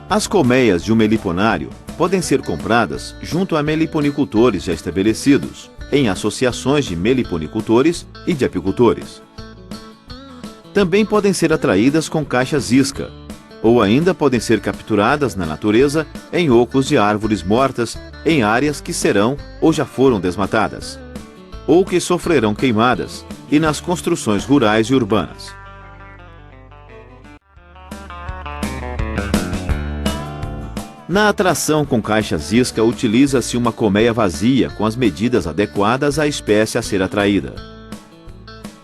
As colmeias de um meliponário podem ser compradas junto a meliponicultores já estabelecidos, em associações de meliponicultores e de apicultores. Também podem ser atraídas com caixas isca, ou ainda podem ser capturadas na natureza em ocos de árvores mortas em áreas que serão ou já foram desmatadas, ou que sofrerão queimadas, e nas construções rurais e urbanas. Na atração com caixas isca, utiliza-se uma colmeia vazia com as medidas adequadas à espécie a ser atraída.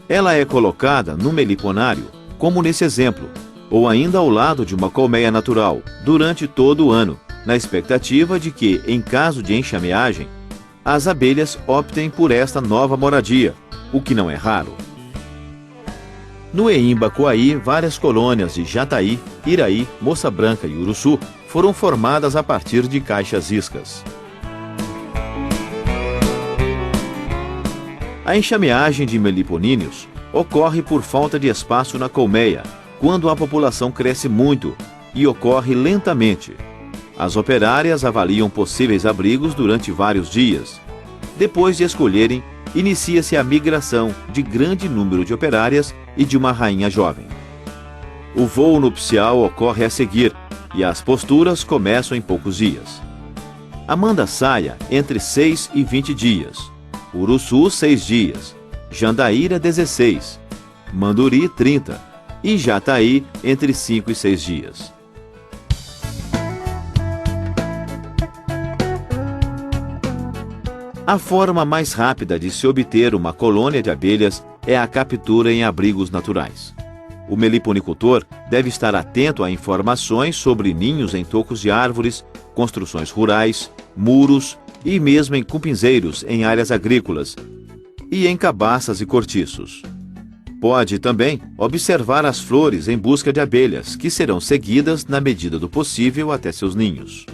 Ela é colocada no meliponário, como nesse exemplo, ou ainda ao lado de uma colmeia natural, durante todo o ano, na expectativa de que, em caso de enxameagem, as abelhas optem por esta nova moradia, o que não é raro. No Eimba-Coaí, várias colônias de jataí, iraí, moça branca e uruçu foram formadas a partir de caixas iscas. A enxameagem de meliponíneos ocorre por falta de espaço na colmeia, quando a população cresce muito, e ocorre lentamente. As operárias avaliam possíveis abrigos durante vários dias. Depois de escolherem, inicia-se a migração de grande número de operárias e de uma rainha jovem. O voo nupcial ocorre a seguir, e as posturas começam em poucos dias. A manda-saia entre 6 e 20 dias, uruçu 6 dias, jandaíra 16, manduri 30 e jataí entre 5 e 6 dias. A forma mais rápida de se obter uma colônia de abelhas é a captura em abrigos naturais. O meliponicultor deve estar atento a informações sobre ninhos em tocos de árvores, construções rurais, muros e mesmo em cupinzeiros em áreas agrícolas e em cabaças e cortiços. Pode também observar as flores em busca de abelhas, que serão seguidas na medida do possível até seus ninhos.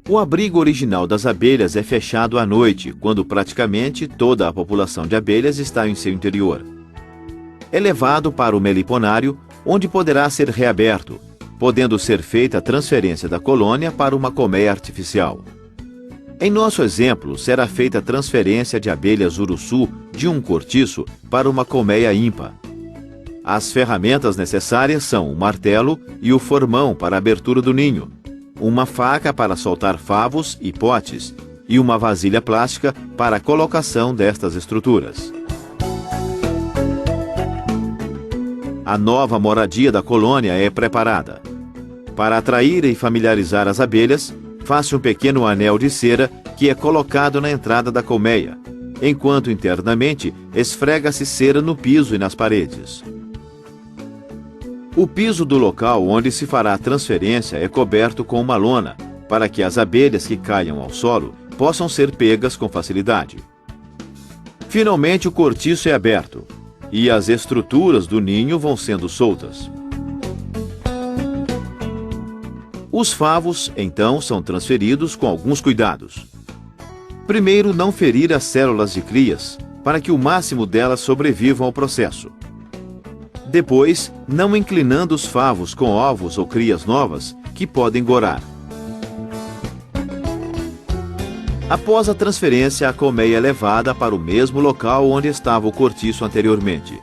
O abrigo original das abelhas é fechado à noite, quando praticamente toda a população de abelhas está em seu interior. É levado para o meliponário, onde poderá ser reaberto, podendo ser feita a transferência da colônia para uma colmeia artificial. Em nosso exemplo, será feita a transferência de abelhas uruçu de um cortiço para uma colmeia ímpar. As ferramentas necessárias são o martelo e o formão para a abertura do ninho, uma faca para soltar favos e potes e uma vasilha plástica para a colocação destas estruturas. A nova moradia da colônia é preparada. Para atrair e familiarizar as abelhas, faça um pequeno anel de cera que é colocado na entrada da colmeia, enquanto internamente esfrega-se cera no piso e nas paredes. O piso do local onde se fará a transferência é coberto com uma lona, para que as abelhas que caiam ao solo possam ser pegas com facilidade. Finalmente, o cortiço é aberto e as estruturas do ninho vão sendo soltas. Os favos, então, são transferidos com alguns cuidados. Primeiro, não ferir as células de crias, para que o máximo delas sobrevivam ao processo. Depois, não inclinando os favos com ovos ou crias novas, que podem gorar. Após a transferência, a colmeia é levada para o mesmo local onde estava o cortiço anteriormente.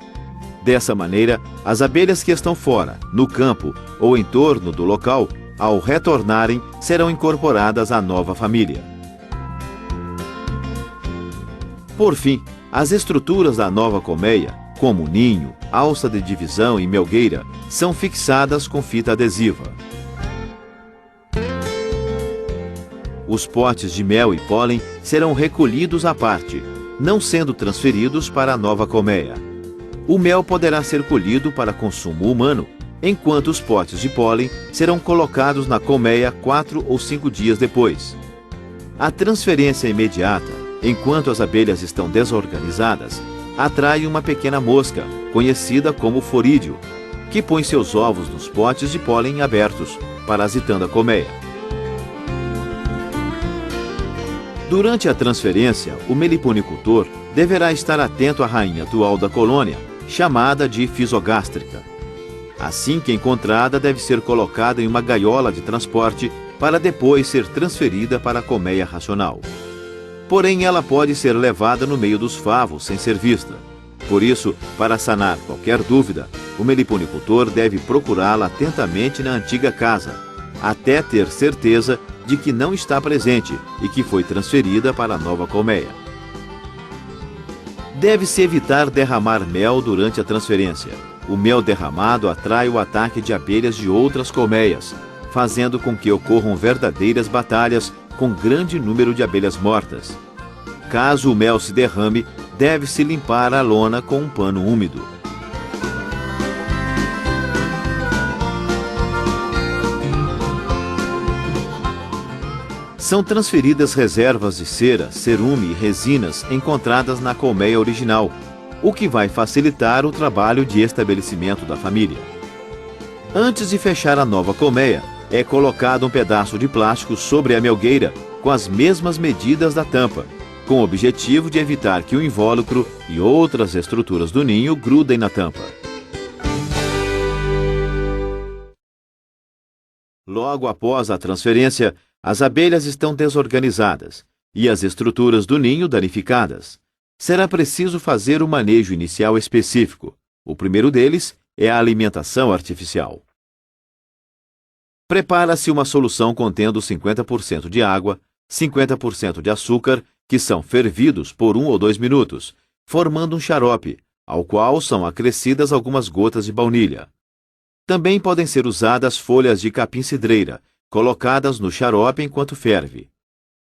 Dessa maneira, as abelhas que estão fora, no campo ou em torno do local, ao retornarem, serão incorporadas à nova família. Por fim, as estruturas da nova colmeia, como ninho, alça de divisão e melgueira, são fixadas com fita adesiva. Os potes de mel e pólen serão recolhidos à parte, não sendo transferidos para a nova colmeia. O mel poderá ser colhido para consumo humano, enquanto os potes de pólen serão colocados na colmeia 4 ou 5 dias depois. A transferência imediata, enquanto as abelhas estão desorganizadas, atrai uma pequena mosca, conhecida como forídeo, que põe seus ovos nos potes de pólen abertos, parasitando a colmeia. Durante a transferência, o meliponicultor deverá estar atento à rainha atual da colônia, chamada de fisogástrica. Assim que encontrada, deve ser colocada em uma gaiola de transporte para depois ser transferida para a colmeia racional. Porém, ela pode ser levada no meio dos favos sem ser vista. Por isso, para sanar qualquer dúvida, o meliponicultor deve procurá-la atentamente na antiga casa, até ter certeza de que não está presente e que foi transferida para a nova colmeia. Deve-se evitar derramar mel durante a transferência. O mel derramado atrai o ataque de abelhas de outras colmeias, fazendo com que ocorram verdadeiras batalhas com grande número de abelhas mortas. Caso o mel se derrame, deve-se limpar a lona com um pano úmido. São transferidas reservas de cera, cerume e resinas encontradas na colmeia original, o que vai facilitar o trabalho de estabelecimento da família. Antes de fechar a nova colmeia, é colocado um pedaço de plástico sobre a melgueira com as mesmas medidas da tampa, com o objetivo de evitar que o invólucro e outras estruturas do ninho grudem na tampa. Logo após a transferência, as abelhas estão desorganizadas e as estruturas do ninho danificadas. Será preciso fazer um manejo inicial específico. O primeiro deles é a alimentação artificial. Prepara-se uma solução contendo 50% de água, 50% de açúcar, que são fervidos por 1 ou 2 minutos, formando um xarope, ao qual são acrescidas algumas gotas de baunilha. Também podem ser usadas folhas de capim-cidreira, colocadas no xarope enquanto ferve.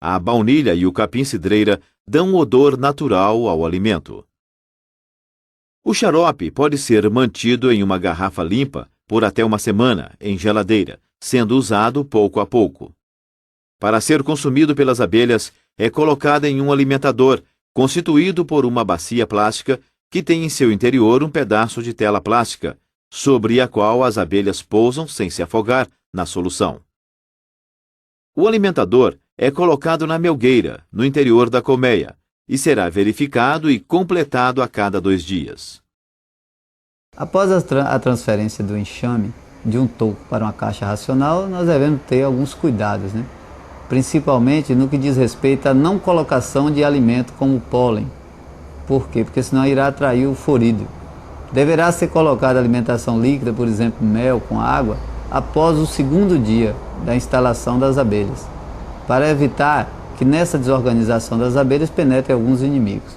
A baunilha e o capim-cidreira dão um odor natural ao alimento. O xarope pode ser mantido em uma garrafa limpa por até uma semana, em geladeira, sendo usado pouco a pouco. Para ser consumido pelas abelhas, é colocado em um alimentador, constituído por uma bacia plástica que tem em seu interior um pedaço de tela plástica, sobre a qual as abelhas pousam sem se afogar na solução. O alimentador é colocado na melgueira, no interior da colmeia, e será verificado e completado a cada 2 dias. Após a transferência do enxame de um toco para uma caixa racional, nós devemos ter alguns cuidados, principalmente no que diz respeito à não colocação de alimento como pólen. Por quê? Porque senão irá atrair o forídeo. Deverá ser colocada alimentação líquida, por exemplo, mel com água, após o 2º dia da instalação das abelhas, para evitar que nessa desorganização das abelhas penetrem alguns inimigos.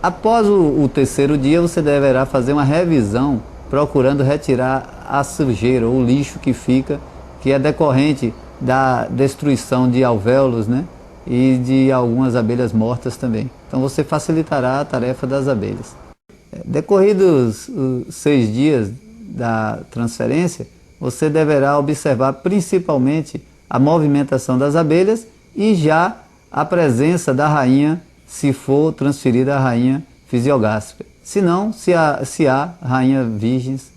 Após o 3º dia, você deverá fazer uma revisão, procurando retirar a sujeira ou o lixo que é decorrente da destruição de alvéolos, e de algumas abelhas mortas também. Então você facilitará a tarefa das abelhas. Decorridos os 6 dias da transferência, você deverá observar principalmente a movimentação das abelhas e já a presença da rainha, se for transferida a rainha fisiogástrica. Se não, se há rainha virgens